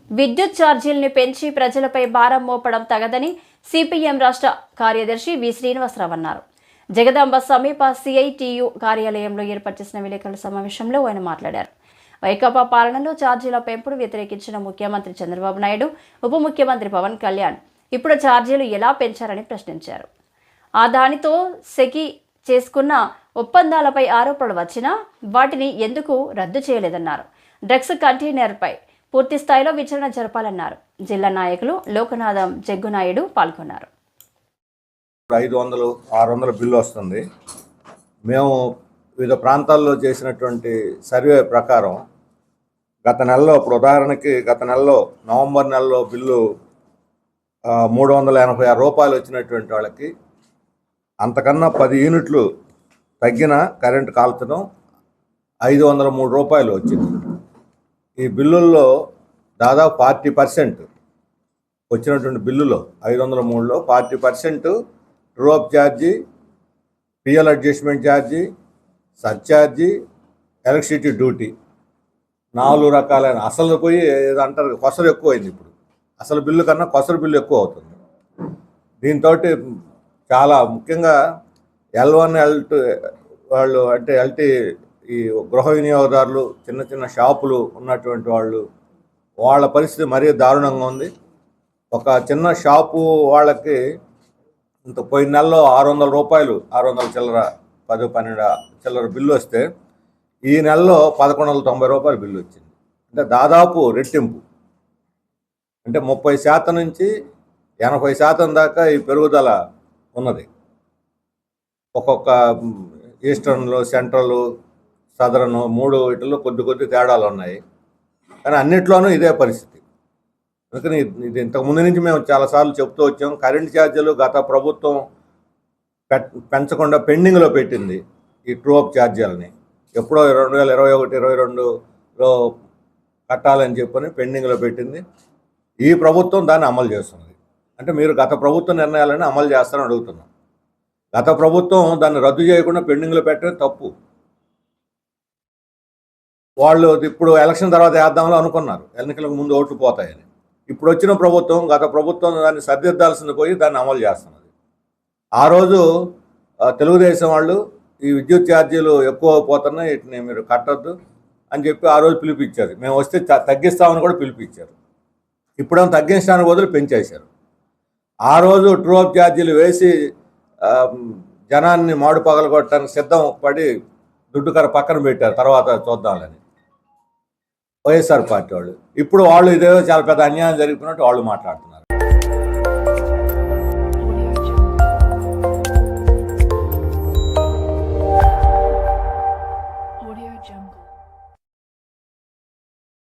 విద్యుత్ ఛార్జీల్ని పెంచి ప్రజలపై భారం మోపడం తగదని సిపిఎం రాష్ట్ర కార్యదర్శి వి శ్రీనివాసరావు అన్నారు. జగదాంబ సమీప సిఐటియు కార్యాలయంలో ఏర్పాటు చేసిన విలేకరుల సమావేశంలో ఆయన మాట్లాడారు. వైకాపా పాలనలో ఛార్జీల పెంపును వ్యతిరేకించిన ముఖ్యమంత్రి చంద్రబాబు నాయుడు, ఉప ముఖ్యమంత్రి పవన్ కళ్యాణ్ ఇప్పుడు ఛార్జీలు ఎలా పెంచారని ప్రశ్నించారు. ఆ దానితో సెకి చేసుకున్న ఒప్పందాలపై ఆరోపణలు వచ్చినా వాటిని ఎందుకు రద్దు చేయలేదన్నారు. డ్రగ్స్ కంటైనర్పై పూర్తి స్థాయిలో విచారణ జరపాలన్నారు. జిల్లా నాయకులు లోకనాథం జగ్గునాయుడు పాల్గొన్నారు. 500-600 బిల్లు వస్తుంది. మేము వివిధ ప్రాంతాల్లో చేసినటువంటి సర్వే ప్రకారం గత నెలలో, ఇప్పుడు ఉదాహరణకి గత నెలలో నవంబర్ నెలలో బిల్లు 386 రూపాయలు వచ్చినటువంటి వాళ్ళకి అంతకన్నా 10 యూనిట్లు తగ్గిన కరెంటు కాల్చడం 503 రూపాయలు వచ్చింది. ఈ బిల్లుల్లో దాదాపు 40% వచ్చినటువంటి బిల్లులో 503లో 40% ట్రూ అప్ ఛార్జీ, పిఎల్ అడ్జస్ట్మెంట్ ఛార్జీ, సర్ఛార్జీ, ఎలక్ట్రిసిటీ డ్యూటీ, 4 రకాలైన అసలు పోయి ఏదంటారు కొసరు ఎక్కువైంది. ఇప్పుడు అసలు బిల్లు కన్నా కొసరు బిల్లు ఎక్కువ అవుతుంది. దీంతో చాలా ముఖ్యంగా L1, L2 వాళ్ళు అంటే ఎల్టీ ఈ గృహ వినియోగదారులు, చిన్న చిన్న షాపులు ఉన్నటువంటి వాళ్ళ పరిస్థితి మరీ దారుణంగా ఉంది. ఒక చిన్న షాపు వాళ్ళకి ఇంత పోయిన నెలలో 600 రూపాయలు, 600 చిల్లర, 10-12 చిల్లర బిల్లు వస్తే ఈ నెలలో 1190 రూపాయలు బిల్లు వచ్చింది. అంటే దాదాపు రెట్టింపు. అంటే 30% నుంచి 80% దాకా ఈ పెరుగుదల ఉన్నది. ఒక్కొక్క ఈస్టర్న్లో, సెంట్రల్, సదరన్ 3 వీటిల్లో కొద్ది తేడాలు ఉన్నాయి. కానీ అన్నిట్లోనూ ఇదే పరిస్థితి. అందుకని ఇది ఇంతకుముందు నుంచి మేము చాలాసార్లు చెప్తూ వచ్చాం. కరెంట్ ఛార్జీలు గత ప్రభుత్వం పెంచకుండా పెండింగ్లో పెట్టింది. ఈ ట్రూ అప్ ఛార్జీలని ఎప్పుడో 2021-22లో కట్టాలని చెప్పని పెండింగ్లో పెట్టింది. ఈ ప్రభుత్వం దాన్ని అమలు చేస్తున్నది. అంటే మీరు గత ప్రభుత్వ నిర్ణయాలని అమలు చేస్తారని అడుగుతున్నాం. గత ప్రభుత్వం దాన్ని రద్దు చేయకుండా పెండింగ్లో పెట్టడం తప్పు. వాళ్ళు ఇప్పుడు ఎలక్షన్ తర్వాత వేద్దామని అనుకున్నారు, ఎన్నికలకు ముందు ఓట్లు పోతాయని. ఇప్పుడు వచ్చిన ప్రభుత్వం, గత ప్రభుత్వం దాన్ని సరిదిద్దాల్సింది పోయి దాన్ని అమలు చేస్తున్నది. ఆ రోజు తెలుగుదేశం వాళ్ళు ఈ విద్యుత్ ఛార్జీలు ఎక్కువ పోతున్నాయి, వీటిని మీరు కట్టద్దు అని చెప్పి ఆ రోజు పిలిపించారు. మేము వస్తే తగ్గిస్తామని కూడా పిలిపించారు. ఇప్పుడేమో తగ్గించడానికి బదులు పెంచేశారు. ఆ రోజు ట్రూ అప్ ఛార్జీలు వేసి జనాన్ని మాడు పగలగొట్టడానికి సిద్ధం పడి దుడ్డుకర పక్కన పెట్టారు, తర్వాత చూద్దామని వైఎస్ఆర్ పార్టీ వాళ్ళు. ఇప్పుడు వాళ్ళు ఇదేదో చాలా పెద్ద అన్యాయం జరుగుతున్నట్టు వాళ్ళు మాట్లాడుతున్నారు.